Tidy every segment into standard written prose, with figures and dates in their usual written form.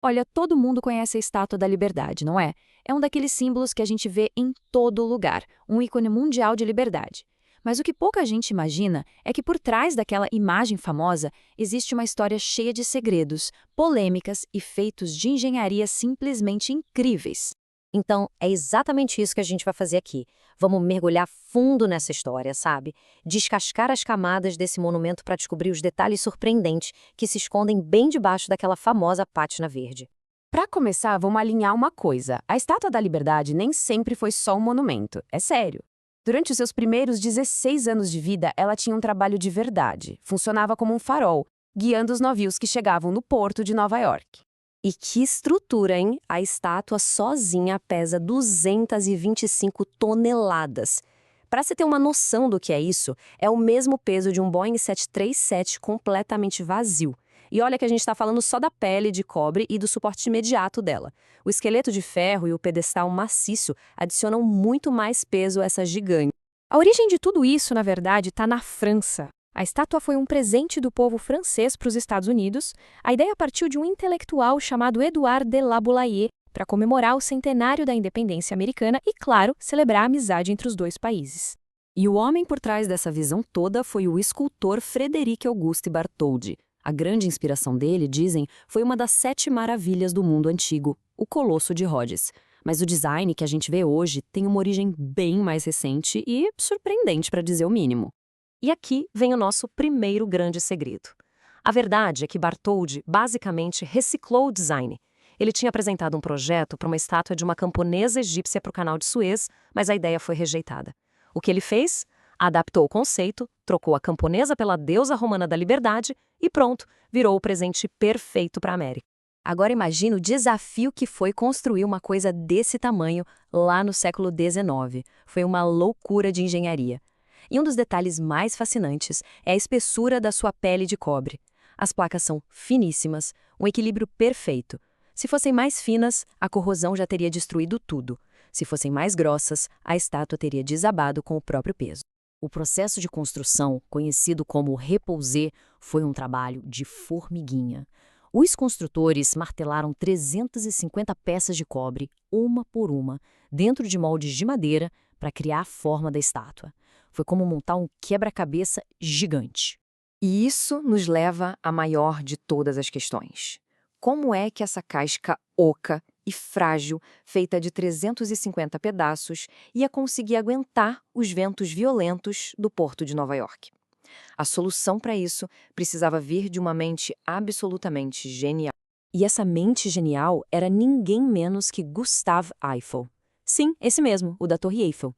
Olha, todo mundo conhece a Estátua da Liberdade, não é? É um daqueles símbolos que a gente vê em todo lugar, um ícone mundial de liberdade. Mas o que pouca gente imagina é que por trás daquela imagem famosa existe uma história cheia de segredos, polêmicas e feitos de engenharia simplesmente incríveis. Então, é exatamente isso que a gente vai fazer aqui. Vamos mergulhar fundo nessa história, sabe? Descascar as camadas desse monumento para descobrir os detalhes surpreendentes que se escondem bem debaixo daquela famosa pátina verde. Para começar, vamos alinhar uma coisa. A Estátua da Liberdade nem sempre foi só um monumento, é sério. Durante os seus primeiros 16 anos de vida, ela tinha um trabalho de verdade. Funcionava como um farol, guiando os navios que chegavam no porto de Nova York. E que estrutura, hein? A estátua sozinha pesa 225 toneladas. Para você ter uma noção do que é isso, é o mesmo peso de um Boeing 737 completamente vazio. E olha que a gente está falando só da pele de cobre e do suporte imediato dela. O esqueleto de ferro e o pedestal maciço adicionam muito mais peso a essa gigante. A origem de tudo isso, na verdade, está na França. A estátua foi um presente do povo francês para os Estados Unidos. A ideia partiu de um intelectual chamado Édouard de La Boulaye para comemorar o centenário da independência americana e, claro, celebrar a amizade entre os dois países. E o homem por trás dessa visão toda foi o escultor Frédéric Auguste Bartholdi. A grande inspiração dele, dizem, foi uma das 7 maravilhas do mundo antigo, o Colosso de Rhodes. Mas o design que a gente vê hoje tem uma origem bem mais recente e surpreendente, para dizer o mínimo. E aqui vem o nosso primeiro grande segredo. A verdade é que Bartholdi basicamente reciclou o design. Ele tinha apresentado um projeto para uma estátua de uma camponesa egípcia para o Canal de Suez, mas a ideia foi rejeitada. O que ele fez? Adaptou o conceito, trocou a camponesa pela deusa romana da liberdade e pronto, virou o presente perfeito para a América. Agora imagina o desafio que foi construir uma coisa desse tamanho lá no século XIX. Foi uma loucura de engenharia. E um dos detalhes mais fascinantes é a espessura da sua pele de cobre. As placas são finíssimas, um equilíbrio perfeito. Se fossem mais finas, a corrosão já teria destruído tudo. Se fossem mais grossas, a estátua teria desabado com o próprio peso. O processo de construção, conhecido como repousé, foi um trabalho de formiguinha. Os construtores martelaram 350 peças de cobre, uma por uma, dentro de moldes de madeira para criar a forma da estátua. Foi como montar um quebra-cabeça gigante. E isso nos leva à maior de todas as questões. Como é que essa casca oca e frágil, feita de 350 pedaços, ia conseguir aguentar os ventos violentos do porto de Nova York? A solução para isso precisava vir de uma mente absolutamente genial. E essa mente genial era ninguém menos que Gustave Eiffel. Sim, esse mesmo, o da Torre Eiffel.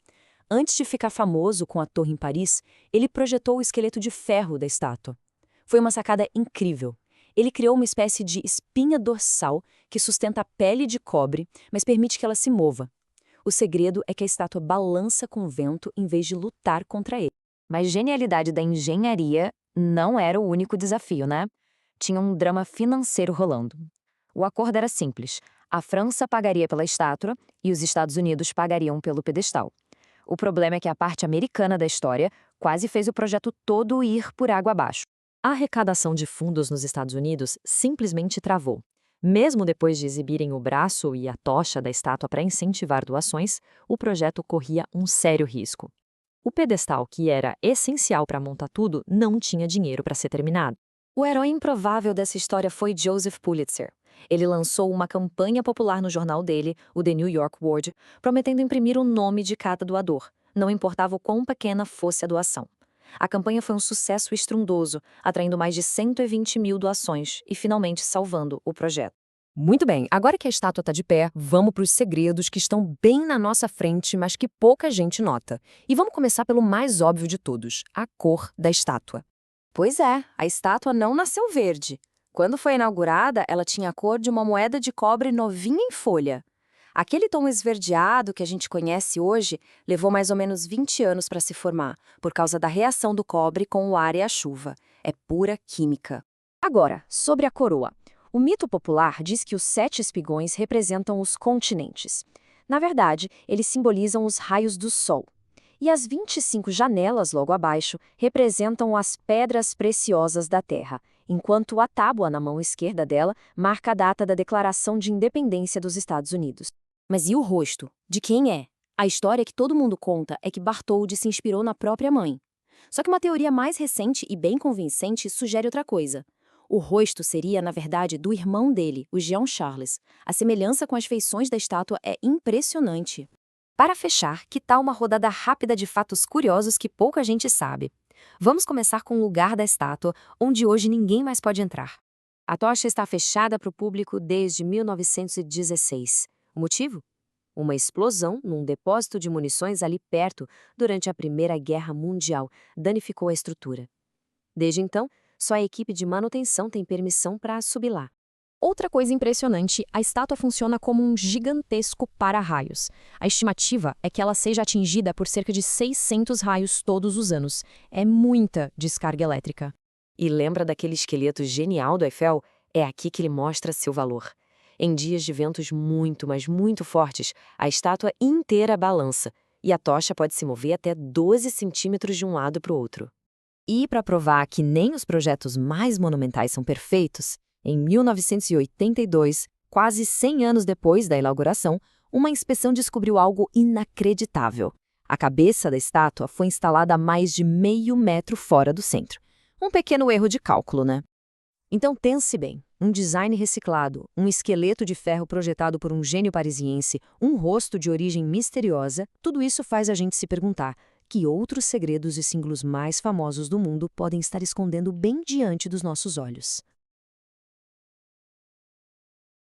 Antes de ficar famoso com a torre em Paris, ele projetou o esqueleto de ferro da estátua. Foi uma sacada incrível. Ele criou uma espécie de espinha dorsal que sustenta a pele de cobre, mas permite que ela se mova. O segredo é que a estátua balança com o vento em vez de lutar contra ele. Mas genialidade da engenharia não era o único desafio, né? Tinha um drama financeiro rolando. O acordo era simples. A França pagaria pela estátua e os Estados Unidos pagariam pelo pedestal. O problema é que a parte americana da história quase fez o projeto todo ir por água abaixo. A arrecadação de fundos nos Estados Unidos simplesmente travou. Mesmo depois de exibirem o braço e a tocha da estátua para incentivar doações, o projeto corria um sério risco. O pedestal, que era essencial para montar tudo, não tinha dinheiro para ser terminado. O herói improvável dessa história foi Joseph Pulitzer. Ele lançou uma campanha popular no jornal dele, o The New York World, prometendo imprimir o nome de cada doador, não importava o quão pequena fosse a doação. A campanha foi um sucesso estrondoso, atraindo mais de 120 mil doações e finalmente salvando o projeto. Muito bem, agora que a estátua está de pé, vamos para os segredos que estão bem na nossa frente, mas que pouca gente nota. E vamos começar pelo mais óbvio de todos, a cor da estátua. Pois é, a estátua não nasceu verde. Quando foi inaugurada, ela tinha a cor de uma moeda de cobre novinha em folha. Aquele tom esverdeado que a gente conhece hoje levou mais ou menos 20 anos para se formar, por causa da reação do cobre com o ar e a chuva. É pura química. Agora, sobre a coroa. O mito popular diz que os 7 espigões representam os continentes. Na verdade, eles simbolizam os raios do sol. E as 25 janelas logo abaixo representam as pedras preciosas da Terra. enquanto a tábua na mão esquerda dela marca a data da Declaração de Independência dos Estados Unidos. Mas e o rosto? De quem é? A história que todo mundo conta é que Bartholdi se inspirou na própria mãe. Só que uma teoria mais recente e bem convincente sugere outra coisa. O rosto seria, na verdade, do irmão dele, o Jean Charles. A semelhança com as feições da estátua é impressionante. Para fechar, que tal uma rodada rápida de fatos curiosos que pouca gente sabe? Vamos começar com o lugar da estátua, onde hoje ninguém mais pode entrar. A tocha está fechada para o público desde 1916. O motivo? Uma explosão num depósito de munições ali perto durante a Primeira Guerra Mundial danificou a estrutura. Desde então, só a equipe de manutenção tem permissão para subir lá. Outra coisa impressionante, a estátua funciona como um gigantesco para-raios. A estimativa é que ela seja atingida por cerca de 600 raios todos os anos. É muita descarga elétrica. E lembra daquele esqueleto genial do Eiffel? É aqui que ele mostra seu valor. Em dias de ventos muito, mas muito fortes, a estátua inteira balança, e a tocha pode se mover até 12 centímetros de um lado para o outro. E para provar que nem os projetos mais monumentais são perfeitos, em 1982, quase 100 anos depois da inauguração, uma inspeção descobriu algo inacreditável. A cabeça da estátua foi instalada a mais de meio metro fora do centro. Um pequeno erro de cálculo, né? Então pense bem, um design reciclado, um esqueleto de ferro projetado por um gênio parisiense, um rosto de origem misteriosa, tudo isso faz a gente se perguntar que outros segredos e símbolos mais famosos do mundo podem estar escondendo bem diante dos nossos olhos.